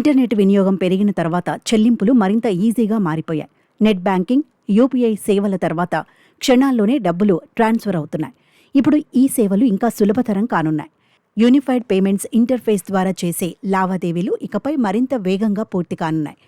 Internet వినియోగం పెరిగిన తర్వాత చెల్లింపులు మరింత ఈజీగా మారిపోయాయి. నెట్ బ్యాంకింగ్, యూపీఐ సేవల తర్వాత క్షణాల్లోనే డబ్బులు ట్రాన్స్ఫర్ అవుతున్నాయి. ఇప్పుడు ఈ సేవలు ఇంకా సులభతరం కానున్నాయి. యూనిఫైడ్ పేమెంట్స్ ఇంటర్ఫేస్ ద్వారా చేసే లావాదేవీలు ఇకపై మరింత వేగంగా పూర్తి కానున్నాయి.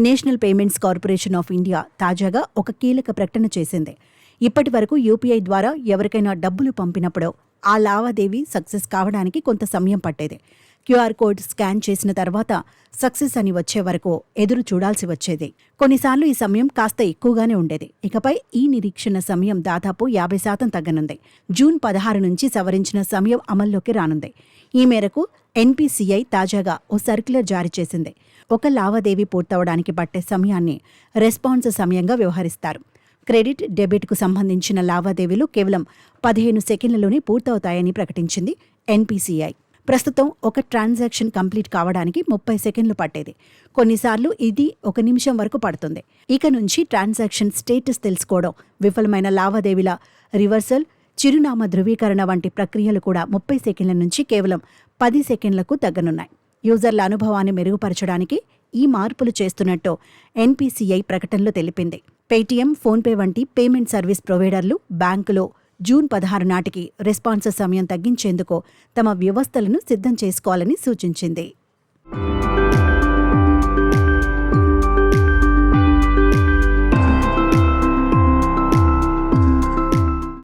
National payments corporation of India తాజాగా ఒక కీలక ప్రకటన చేసింది. ఇప్పటి వరకు యూపీఐ ద్వారా ఎవరికైనా డబ్బులు పంపినప్పుడు ఆ లావాదేవీ సక్సెస్ కావడానికి కొంత సమయం పట్టేది. క్యూఆర్ కోడ్ స్కాన్ చేసిన తర్వాత సక్సెస్ అని వచ్చే వరకు ఎదురు చూడాల్సి వచ్చేది. కొన్నిసార్లు ఈ సమయం కాస్త ఎక్కువగానే ఉండేది. ఇకపై ఈ నిరీక్షణ సమయం దాదాపు 50% తగ్గనుంది. జూన్ 16 నుంచి సవరించిన సమయం అమల్లోకి రానుంది. ఈ మేరకు ఎన్పీసీఐ తాజాగా ఓ సర్క్యులర్ జారీ చేసింది. ఒక లావాదేవీ పూర్తవడానికి పట్టే సమయాన్ని రెస్పాన్స్ సమయంగా వ్యవహరిస్తారు. క్రెడిట్, డెబిట్కు సంబంధించిన లావాదేవీలు కేవలం 15 సెకండ్లలోనే పూర్తవుతాయని ప్రకటించింది ఎన్పీసీఐ. ప్రస్తుతం ఒక ట్రాన్సాక్షన్ కంప్లీట్ కావడానికి 30 సెకండ్లు పట్టేది. కొన్నిసార్లు ఇది 1 నిమిషం వరకు పడుతుంది. ఇక నుంచి ట్రాన్సాక్షన్ స్టేటస్ తెలుసుకోవడం, విఫలమైన లావాదేవీల రివర్సల్, చిరునామా ధృవీకరణ వంటి ప్రక్రియలు కూడా 30 సెకండ్ల నుంచి కేవలం 10 సెకండ్లకు తగ్గనున్నాయి. యూజర్ల అనుభవాన్ని మెరుగుపరచడానికి ఈ మార్పులు చేస్తున్నట్టు ఎన్పీసీఐ ప్రకటనలో తెలిపింది. పేటీఎం, ఫోన్పే వంటి పేమెంట్ సర్వీస్ ప్రొవైడర్లు బ్యాంకులో జూన్ 16 నాటికి రెస్పాన్స్ సమయం తగ్గించేందుకు తమ వ్యవస్థలను సిద్ధం చేసుకోవాలని సూచించింది.